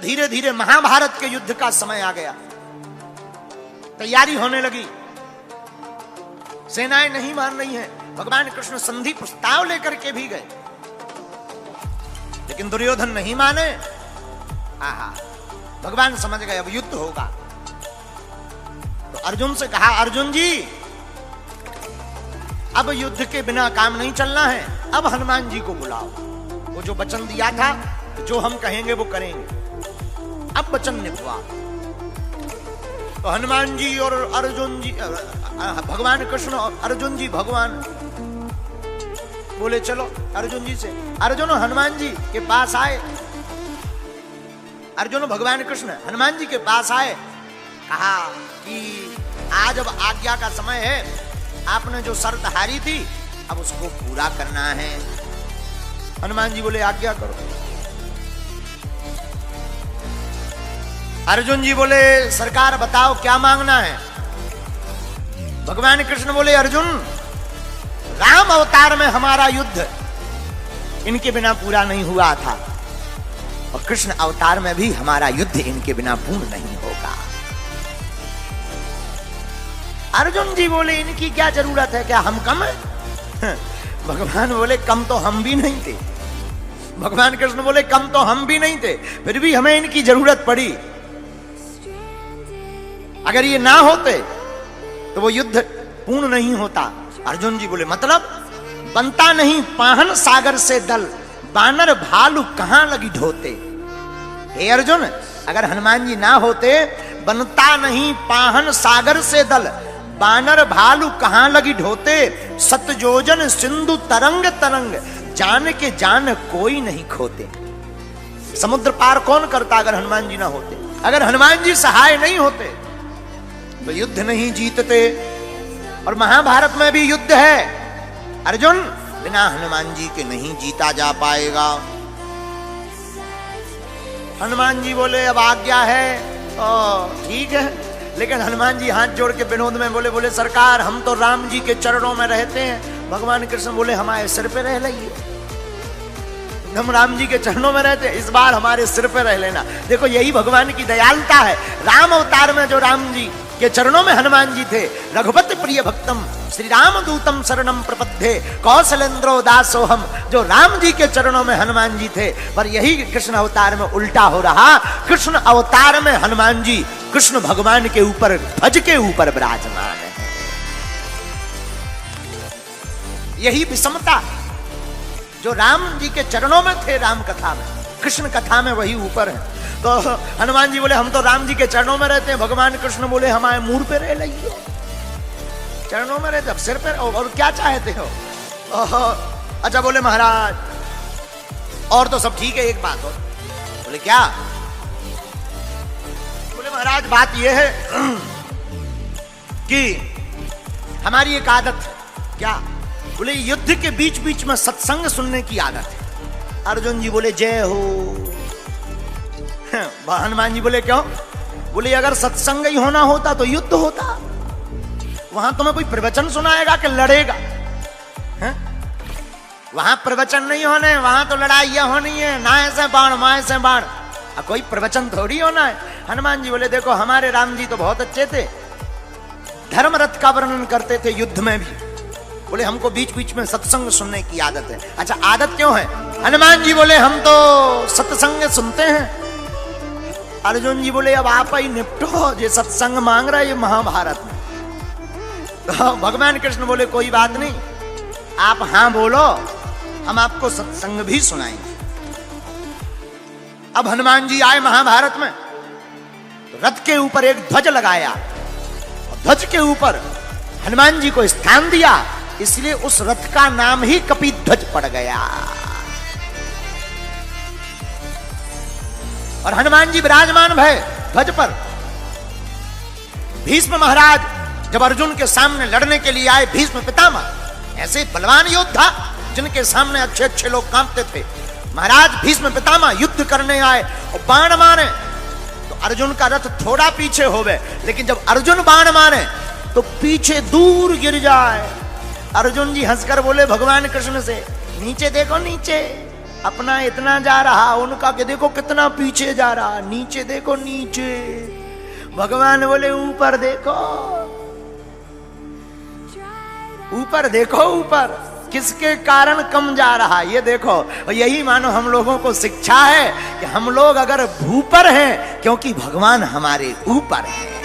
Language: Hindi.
धीरे धीरे महाभारत के युद्ध का समय आ गया, तैयारी होने लगी, सेनाएं नहीं मान रही हैं। भगवान कृष्ण संधि प्रस्ताव लेकर के भी गए, लेकिन दुर्योधन नहीं माने। आहा, भगवान समझ गए अब युद्ध होगा, तो अर्जुन से कहा, अर्जुन जी अब युद्ध के बिना काम नहीं चलना है, अब हनुमान जी को बुलाओ। वो जो वचन दिया था, जो हम कहेंगे वो करेंगे, अब वचन निभवा। तो हनुमान जी और अर्जुन जी, भगवान कृष्ण और अर्जुन जी, भगवान बोले चलो अर्जुन जी से। अर्जुन हनुमान जी के पास आए, अर्जुन भगवान कृष्ण हनुमान जी के पास आए, कहा कि आज अब आज्ञा का समय है, आपने जो शर्त हारी थी अब उसको पूरा करना है। हनुमान जी बोले आज्ञा करो। अर्जुन जी बोले सरकार बताओ क्या मांगना है। भगवान कृष्ण बोले अर्जुन, राम अवतार में हमारा युद्ध इनके बिना पूरा नहीं हुआ था, और कृष्ण अवतार में भी हमारा युद्ध इनके बिना पूर्ण नहीं होगा। अर्जुन जी बोले इनकी क्या जरूरत है, क्या हम कम है? भगवान बोले कम तो हम भी नहीं थे। भगवान कृष्ण बोले कम तो हम भी नहीं थे, फिर भी हमें इनकी जरूरत पड़ी। अगर ये ना होते तो वो युद्ध पूर्ण नहीं होता। अर्जुन जी बोले मतलब? बनता नहीं पाहन सागर से दल, बानर भालू कहां लगी ढोते। हे अर्जुन, अगर हनुमान जी ना होते, बनता नहीं पाहन सागर से दल, बानर भालू कहां लगी ढोते। सतजोजन सिंधु तरंग तरंग, जान के जान कोई नहीं खोते। समुद्र पार कौन करता अगर हनुमान जी ना होते? अगर हनुमान जी सहाय नहीं होते तो युद्ध नहीं जीतते। और महाभारत में भी युद्ध है। अर्जुन, बिना हनुमान जी के नहीं जीता जा पाएगा। हनुमान जी बोले अब आज्ञा है, ठीक है, लेकिन हनुमान जी हाथ जोड़ के विनोद में बोले सरकार हम तो राम जी के चरणों में रहते हैं। भगवान कृष्ण बोले हमारे सिर पे रह लेंगे, हम राम जी के चरणों में रहते हैं, इस बार हमारे सिर पे रह लेना। देखो यही भगवान की दयालुता है। राम अवतार में जो राम जी के चरणों में हनुमान जी थे, रघुपति प्रिय भक्तम श्री राम दूतम शरणम प्रपद्ये कौशलेंद्रो दासोहम, जो राम जी के चरणों में हनुमान जी थे। पर यही कृष्ण अवतार में उल्टा हो रहा। कृष्ण अवतार में हनुमान जी कृष्ण भगवान के ऊपर, ध्वज के ऊपर विराजमान है। यही विषमता, जो राम जी के चरणों में थे राम कथा में, कृष्ण कथा में वही ऊपर है। तो हनुमान जी बोले हम तो राम जी के चरणों में रहते हैं। भगवान कृष्ण बोले हमारे मुंह पे रह लियो, चरणों में रहते, अब सिर पे, और क्या चाहते हो? अच्छा बोले महाराज और तो सब ठीक है, एक बात और। बोले क्या? बोले महाराज बात यह है कि हमारी एक आदत। क्या? बोले युद्ध के बीच बीच में सत्संग सुनने की आदत है। अर्जुन जी बोले जय हो। हनुमान जी बोले क्यों? बोले अगर सत्संग ही होना होता तो युद्ध होता, वहां तुम्हें कोई प्रवचन सुनाएगा कि लड़ेगा? वहां प्रवचन नहीं होने, वहां तो लड़ाइयां होनी है, ना ऐसे बाण माए से बाण, कोई प्रवचन थोड़ी होना है। हनुमान जी बोले देखो हमारे राम जी तो बहुत अच्छे थे, धर्म रथ का वर्णन करते थे युद्ध में भी। बोले हमको बीच बीच में सत्संग सुनने की आदत है। अच्छा आदत क्यों है? हनुमान जी बोले हम तो सत्संग सुनते हैं। अर्जुन जी बोले अब आप ही निपटो, ये सत्संग मांग रहा है ये महाभारत में। तो भगवान कृष्ण बोले कोई बात नहीं, आप हां बोलो, हम आपको सत्संग भी सुनाएंगे। अब हनुमान जी आए महाभारत में, तो रथ के ऊपर एक ध्वज लगाया, और ध्वज के ऊपर हनुमान जी को स्थान दिया, इसलिए उस रथ का नाम ही कपिध्वज पड़ गया। और हनुमान जी विराजमान भय ध्वज पर। भीष्म महाराज जब अर्जुन के सामने लड़ने के लिए आए, भीष्म पितामह ऐसे बलवान योद्धा जिनके सामने अच्छे अच्छे लोग कांपते थे, महाराज भीष्म पितामह युद्ध करने आए और बाण मारे तो अर्जुन का रथ थोड़ा पीछे हो गए, लेकिन जब अर्जुन बाण मारे तो पीछे दूर गिर जाए। अर्जुन जी हंसकर बोले भगवान कृष्ण से नीचे देखो नीचे, अपना इतना जा रहा, उनका के देखो कितना पीछे जा रहा, नीचे देखो नीचे। भगवान बोले ऊपर देखो, ऊपर देखो, ऊपर किसके कारण कम जा रहा ये देखो। और यही मानो हम लोगों को शिक्षा है कि हम लोग अगर भूपर हैं क्योंकि भगवान हमारे ऊपर है।